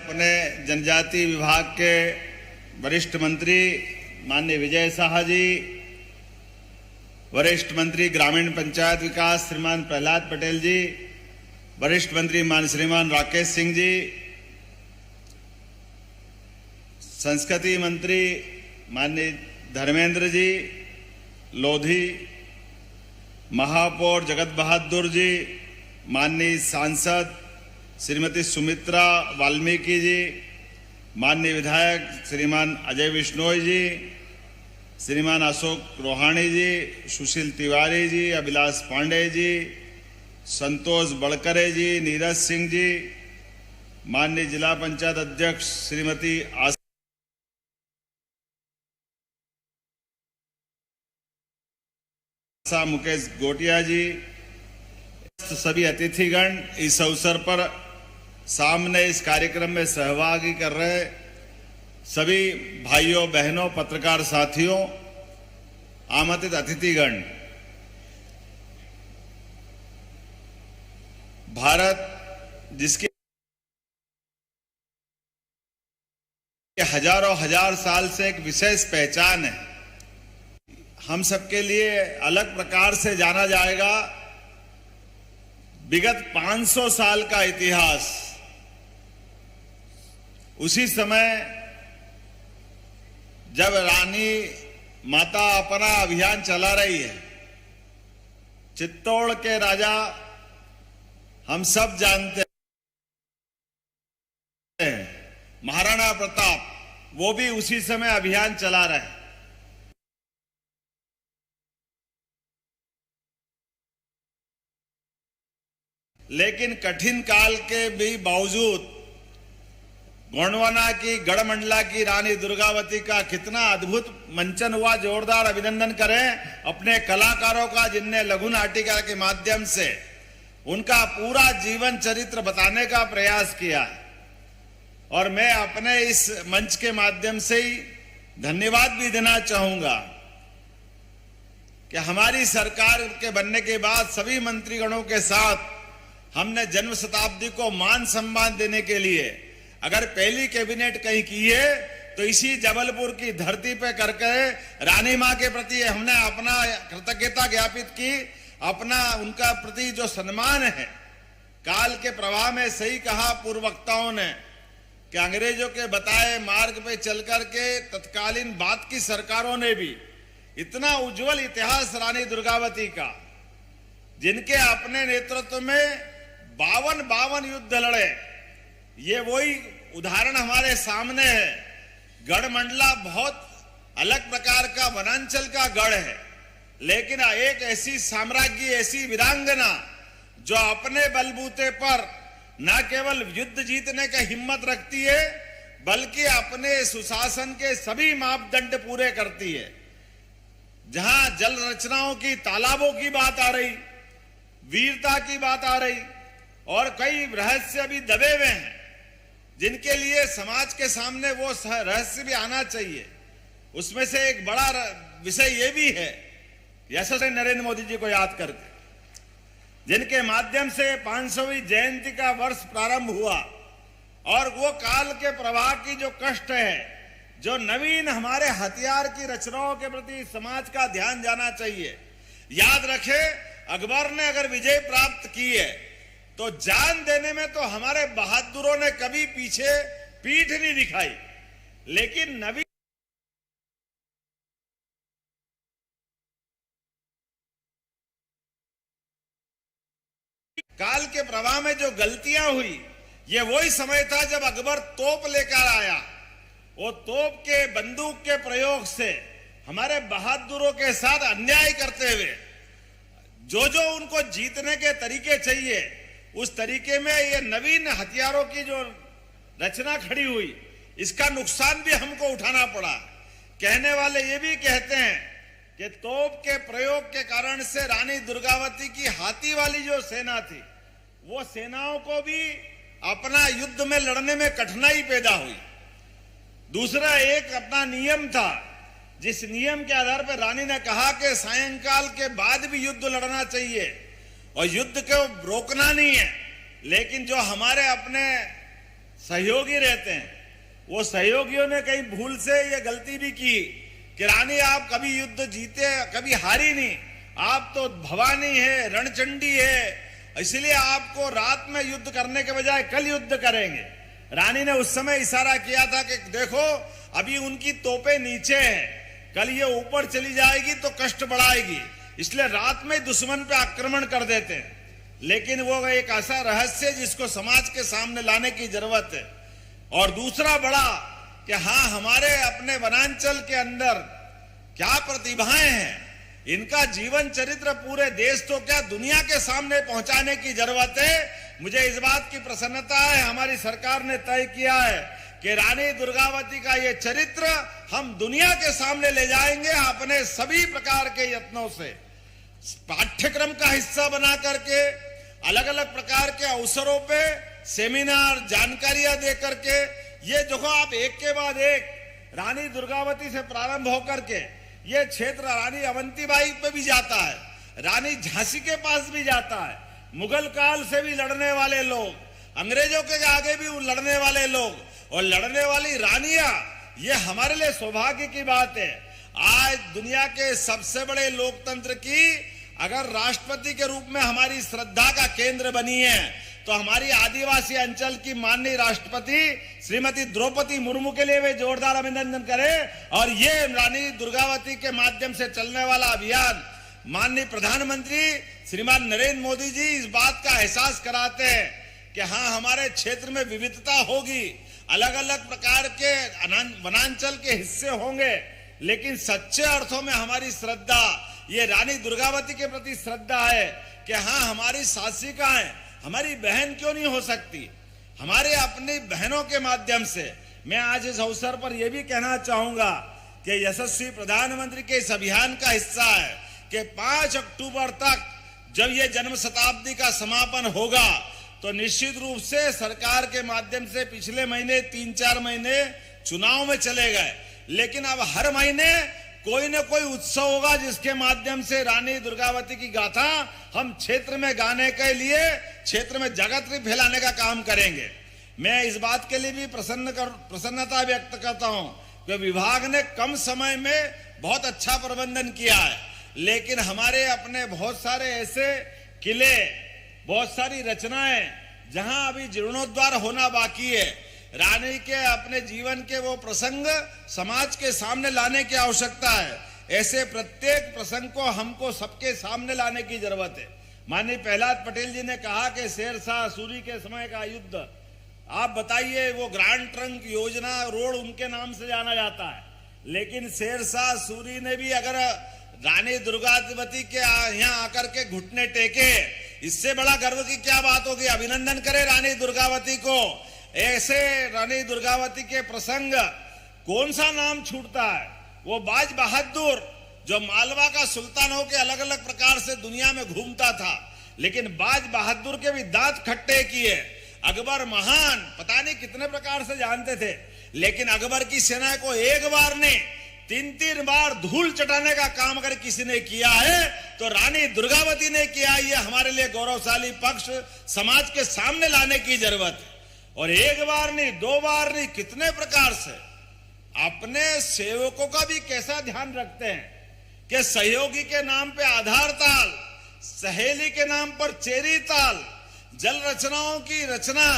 अपने जनजाति विभाग के वरिष्ठ मंत्री माननीय विजय शाह जी, वरिष्ठ मंत्री ग्रामीण पंचायत विकास श्रीमान प्रहलाद पटेल जी, वरिष्ठ मंत्री मान श्रीमान राकेश सिंह जी, संस्कृति मंत्री माननीय धर्मेंद्र जी लोधी, महापौर जगत बहादुर जी, माननीय सांसद श्रीमती सुमित्रा वाल्मीकि जी, माननीय विधायक श्रीमान अजय बिश्नोई जी, श्रीमान अशोक रोहाणी जी, सुशील तिवारी जी, अभिलाष पांडे जी, संतोष बड़करे जी, नीरज सिंह जी, माननीय जिला पंचायत अध्यक्ष श्रीमती आशा मुकेश गोटिया जी, सभी अतिथिगण इस अवसर पर सामने इस कार्यक्रम में सहभागी कर रहे सभी भाइयों बहनों पत्रकार साथियों, आमंत्रित अतिथिगण, भारत जिसकी हजारों हजार साल से एक विशेष पहचान है, हम सबके लिए अलग प्रकार से जाना जाएगा। विगत 500 साल का इतिहास, उसी समय जब रानी माता अपना अभियान चला रही है, चित्तौड़ के राजा हम सब जानते हैं, महाराणा प्रताप, वो भी उसी समय अभियान चला रहे हैं। लेकिन कठिन काल के भी बावजूद गोंडवाना की गढ़मंडला की रानी दुर्गावती का कितना अद्भुत मंचन हुआ। जोरदार अभिनंदन करें अपने कलाकारों का, जिनने लघु नाटिका के माध्यम से उनका पूरा जीवन चरित्र बताने का प्रयास किया है। और मैं अपने इस मंच के माध्यम से ही धन्यवाद भी देना चाहूंगा कि हमारी सरकार के बनने के बाद सभी मंत्रीगणों के साथ हमने जन्म शताब्दी को मान सम्मान देने के लिए अगर पहली कैबिनेट कहीं की है तो इसी जबलपुर की धरती पे करके रानी मां के प्रति हमने अपना कृतज्ञता ज्ञापित की, अपना उनका प्रति जो सम्मान है। काल के प्रवाह में सही कहा पूर्व वक्ताओं ने कि अंग्रेजों के बताए मार्ग पे चल करके तत्कालीन बाद की सरकारों ने भी इतना उज्जवल इतिहास रानी दुर्गावती का, जिनके अपने नेतृत्व में 52 युद्ध लड़े, ये वही उदाहरण हमारे सामने है। गढ़मंडला बहुत अलग प्रकार का वनांचल का गढ़ है, लेकिन एक ऐसी साम्राज्य, ऐसी वीरांगना जो अपने बलबूते पर न केवल युद्ध जीतने का हिम्मत रखती है, बल्कि अपने सुशासन के सभी मापदंड पूरे करती है। जहां जल रचनाओं की, तालाबों की बात आ रही, वीरता की बात आ रही, और कई रहस्य भी दबे हुए हैं जिनके लिए समाज के सामने वो रहस्य भी आना चाहिए। उसमें से एक बड़ा विषय ये भी है, यशस्वी नरेंद्र मोदी जी को याद करके, जिनके माध्यम से 500वीं जयंती का वर्ष प्रारंभ हुआ, और वो काल के प्रवाह की जो कष्ट है, जो नवीन हमारे हथियार की रचनाओं के प्रति समाज का ध्यान जाना चाहिए। याद रखे, अकबर ने अगर विजय प्राप्त की है तो जान देने में तो हमारे बहादुरों ने कभी पीछे पीठ नहीं दिखाई, लेकिन नवीन काल के प्रवाह में जो गलतियां हुई, ये वही समय था जब अकबर तोप लेकर आया। वो तोप के, बंदूक के प्रयोग से हमारे बहादुरों के साथ अन्याय करते हुए जो उनको जीतने के तरीके चाहिए, उस तरीके में ये नवीन हथियारों की जो रचना खड़ी हुई, इसका नुकसान भी हमको उठाना पड़ा। कहने वाले ये भी कहते हैं कि तोप के प्रयोग के कारण से रानी दुर्गावती की हाथी वाली जो सेना थी, वो सेनाओं को भी अपना युद्ध में लड़ने में कठिनाई पैदा हुई। दूसरा एक अपना नियम था, जिस नियम के आधार पर रानी ने कहा कि सायंकाल के बाद भी युद्ध लड़ना चाहिए और युद्ध को रोकना नहीं है, लेकिन जो हमारे अपने सहयोगी रहते हैं। वो सहयोगियों ने कहीं भूल से ये गलती भी की कि रानी आप कभी युद्ध जीते कभी हारी नहीं, आप तो भवानी है, रणचंडी है, इसलिए आपको रात में युद्ध करने के बजाय कल युद्ध करेंगे। रानी ने उस समय इशारा किया था कि देखो अभी उनकी तोपें नीचे हैं, कल ये ऊपर चली जाएगी तो कष्ट बढ़ाएगी, इसलिए रात में दुश्मन पे आक्रमण कर देते हैं। लेकिन वो एक ऐसा रहस्य जिसको समाज के सामने लाने की जरूरत है। और दूसरा बड़ा कि हाँ, हमारे अपने वनांचल के अंदर क्या प्रतिभाएं हैं, इनका जीवन चरित्र पूरे देश तो क्या दुनिया के सामने पहुंचाने की जरूरत है। मुझे इस बात की प्रसन्नता है, हमारी सरकार ने तय किया है कि रानी दुर्गावती का ये चरित्र हम दुनिया के सामने ले जाएंगे अपने सभी प्रकार के यत्नों से। पाठ्यक्रम का हिस्सा बना करके अलग अलग प्रकार के अवसरों पे सेमिनार, जानकारियां दे करके, ये देखो आप एक के बाद एक रानी दुर्गावती से प्रारंभ होकर के ये क्षेत्र रानी अवंतीबाई पे भी जाता है, रानी झांसी के पास भी जाता है, मुगल काल से भी लड़ने वाले लोग, अंग्रेजों के आगे भी लड़ने वाले लोग और लड़ने वाली रानियां, ये हमारे लिए सौभाग्य की बात है। आज दुनिया के सबसे बड़े लोकतंत्र की अगर राष्ट्रपति के रूप में हमारी श्रद्धा का केंद्र बनी है तो हमारी आदिवासी अंचल की माननीय राष्ट्रपति श्रीमती द्रौपदी मुर्मू के लिए वे जोरदार अभिनंदन करें। और ये रानी दुर्गावती के माध्यम से चलने वाला अभियान माननीय प्रधानमंत्री श्रीमान नरेंद्र मोदी जी इस बात का एहसास कराते हैं कि हाँ, हमारे क्षेत्र में विविधता होगी, अलग अलग प्रकार के वनांचल के हिस्से होंगे, लेकिन सच्चे अर्थों में हमारी श्रद्धा ये रानी दुर्गावती के प्रति श्रद्धा है कि हाँ, हमारी शासिकाएं, हमारी बहन क्यों नहीं हो सकती। हमारे अपनी बहनों के माध्यम से मैं आज इस अवसर पर यह भी कहना चाहूंगा कि यशस्वी प्रधानमंत्री के इस अभियान का हिस्सा है कि 5 अक्टूबर तक जब ये जन्म शताब्दी का समापन होगा तो निश्चित रूप से सरकार के माध्यम से पिछले महीने 3-4 महीने चुनाव में चले गए, लेकिन अब हर महीने कोई न कोई उत्सव होगा जिसके माध्यम से रानी दुर्गावती की गाथा हम क्षेत्र में गाने के लिए क्षेत्र में जागृति फैलाने का काम करेंगे। मैं इस बात के लिए भी प्रसन्नता व्यक्त करता हूं कि विभाग ने कम समय में बहुत अच्छा प्रबंधन किया है, लेकिन हमारे अपने बहुत सारे ऐसे किले, बहुत सारी रचनाएं जहां अभी जीर्णोद्धार होना बाकी है, रानी के अपने जीवन के वो प्रसंग समाज के सामने लाने की आवश्यकता है। ऐसे प्रत्येक प्रसंग को हमको सबके सामने लाने की जरूरत है। माननीय प्रहलाद पटेल जी ने कहा कि शेरशाह सूरी के समय का युद्ध, आप बताइए, वो ग्रांड ट्रंक योजना रोड उनके नाम से जाना जाता है, लेकिन शेरशाह सूरी ने भी अगर रानी दुर्गावती के यहाँ आकर के घुटने टेके, इससे बड़ा गर्व की क्या बात होगी। अभिनंदन करें रानी दुर्गावती को। ऐसे रानी दुर्गावती के प्रसंग कौन सा नाम छूटता है। वो बाज बहादुर जो मालवा का सुल्तान होकर अलग अलग प्रकार से दुनिया में घूमता था, लेकिन बाज बहादुर के भी दांत खट्टे किए। अकबर महान पता नहीं कितने प्रकार से जानते थे, लेकिन अकबर की सेना को एक बार ने 3-3 बार धूल चटाने का काम अगर किसी ने किया है तो रानी दुर्गावती ने किया। ये हमारे लिए गौरवशाली पक्ष समाज के सामने लाने की जरूरत है। और एक बार नहीं, 2 बार नहीं, कितने प्रकार से अपने सेवकों का भी कैसा ध्यान रखते हैं कि सहयोगी के नाम पे आधार ताल, सहेली के नाम पर चेरी ताल, जल रचनाओं की रचना,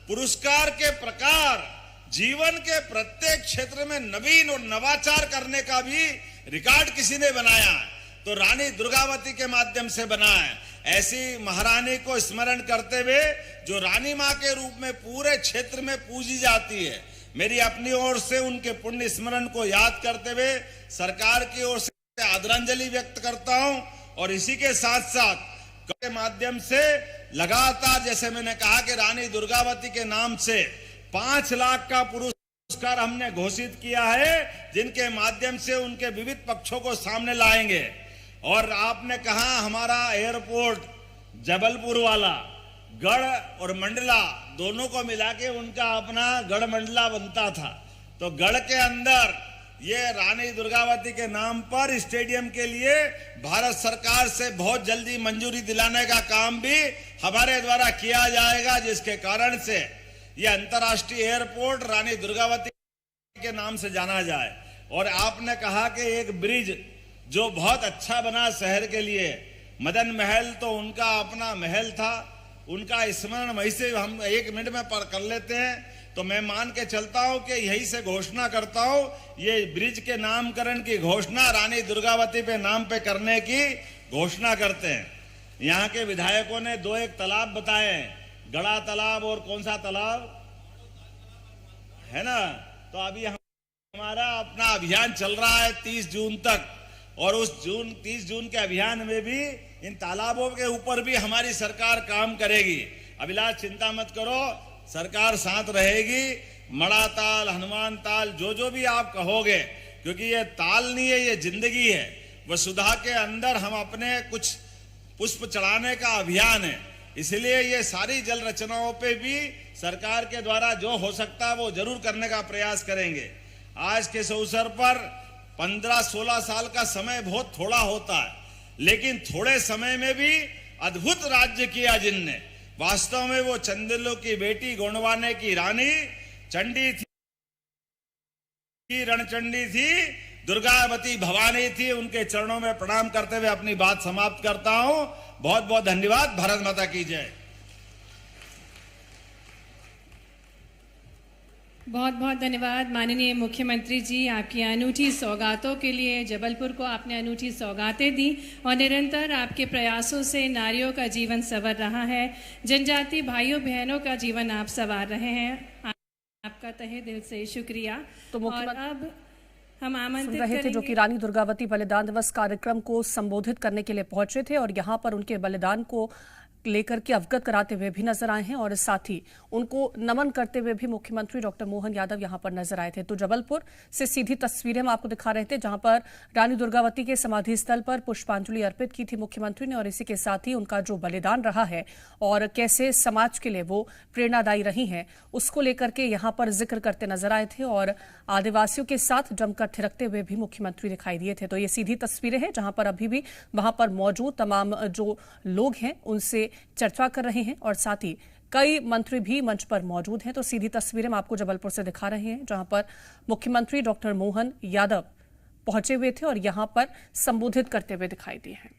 पुरस्कार के प्रकार, जीवन के प्रत्येक क्षेत्र में नवीन और नवाचार करने का भी रिकॉर्ड किसी ने बनाया है तो रानी दुर्गावती के माध्यम से बना है। ऐसी महारानी को स्मरण करते हुए जो रानी मां के रूप में पूरे क्षेत्र में पूजी जाती है, मेरी अपनी ओर से उनके पुण्य स्मरण को याद करते हुए सरकार की ओर से आदरांजलि व्यक्त करता हूं। और इसी के साथ साथ के माध्यम से लगातार, जैसे मैंने कहा कि रानी दुर्गावती के नाम से 5 लाख का पुरस्कार हमने घोषित किया है, जिनके माध्यम से उनके विविध पक्षों को सामने लाएंगे। और आपने कहा हमारा एयरपोर्ट जबलपुर वाला गढ़ और मंडला दोनों को मिला के उनका अपना गढ़ मंडला बनता था, तो गढ़ के अंदर ये रानी दुर्गावती के नाम पर स्टेडियम के लिए भारत सरकार से बहुत जल्दी मंजूरी दिलाने का काम भी हमारे द्वारा किया जाएगा, जिसके कारण से ये अंतर्राष्ट्रीय एयरपोर्ट रानी दुर्गावती के नाम से जाना जाए। और आपने कहा कि एक ब्रिज जो बहुत अच्छा बना शहर के लिए, मदन महल तो उनका अपना महल था, उनका स्मरण वहीं से हम 1 मिनट में कर लेते हैं। तो मैं मान के चलता हूं कि यही से घोषणा करता हूं, ये ब्रिज के नामकरण की घोषणा रानी दुर्गावती पे नाम पे करने की घोषणा करते हैं। यहाँ के विधायकों ने 2 तालाब बताए, गड़ा तालाब और कौन सा तालाब है ना। तो अभी हमारा अपना अभियान चल रहा है 30 जून तक, और उस 30 जून के अभियान में भी इन तालाबों के ऊपर भी हमारी सरकार काम करेगी। अभिलाष चिंता मत करो, सरकार साथ रहेगी। मड़ा ताल, हनुमान ताल, जो भी आप कहोगे, क्योंकि ये ताल नहीं है, ये जिंदगी है। वसुधा के अंदर हम अपने कुछ पुष्प चढ़ाने का अभियान है, इसलिए ये सारी जल रचनाओं पे भी सरकार के द्वारा जो हो सकता है वो जरूर करने का प्रयास करेंगे। आज के इस अवसर पर 15-16 साल का समय बहुत थोड़ा होता है, लेकिन थोड़े समय में भी अद्भुत राज्य किया जिनने। वास्तव में वो चंदेलों की बेटी, गोंडवाने की रानी चंडी थी, रणचंडी थी, दुर्गावती भवानी थी। उनके चरणों में प्रणाम करते हुए अपनी बात समाप्त करता हूं। बहुत बहुत धन्यवाद। भारत माता की जय। बहुत बहुत धन्यवाद माननीय मुख्यमंत्री जी, आपकी अनूठी सौगातों के लिए। जबलपुर को आपने अनूठी सौगातें दी और निरंतर आपके प्रयासों से नारियों का जीवन संवर रहा है, जनजाति भाइयों बहनों का जीवन आप संवार रहे हैं। आपका तहे दिल से शुक्रिया। तो और अब हम आमंत्रित रहे थे जो कि रानी दुर्गावती बलिदान दिवस कार्यक्रम को संबोधित करने के लिए पहुंचे थे और यहाँ पर उनके बलिदान को लेकर के अवगत कराते हुए भी नजर आए हैं और साथ ही उनको नमन करते हुए भी मुख्यमंत्री डॉक्टर मोहन यादव यहां पर नजर आए थे। तो जबलपुर से सीधी तस्वीरें हम आपको दिखा रहे थे जहां पर रानी दुर्गावती के समाधि स्थल पर पुष्पांजलि अर्पित की थी मुख्यमंत्री ने, और इसी के साथ ही उनका जो बलिदान रहा है और कैसे समाज के लिए वो प्रेरणादायी रही हैं उसको लेकर के यहां पर जिक्र करते नजर आए थे और आदिवासियों के साथ जमकर थिरकते हुए भी मुख्यमंत्री दिखाई दिए थे। तो ये सीधी तस्वीरें हैं जहां पर अभी भी वहां पर मौजूद तमाम जो लोग हैं उनसे चर्चा कर रहे हैं और साथ ही कई मंत्री भी मंच पर मौजूद हैं। तो सीधी तस्वीरें हम आपको जबलपुर से दिखा रहे हैं जहां पर मुख्यमंत्री डॉक्टर मोहन यादव पहुंचे हुए थे और यहां पर संबोधित करते हुए दिखाई दिए हैं।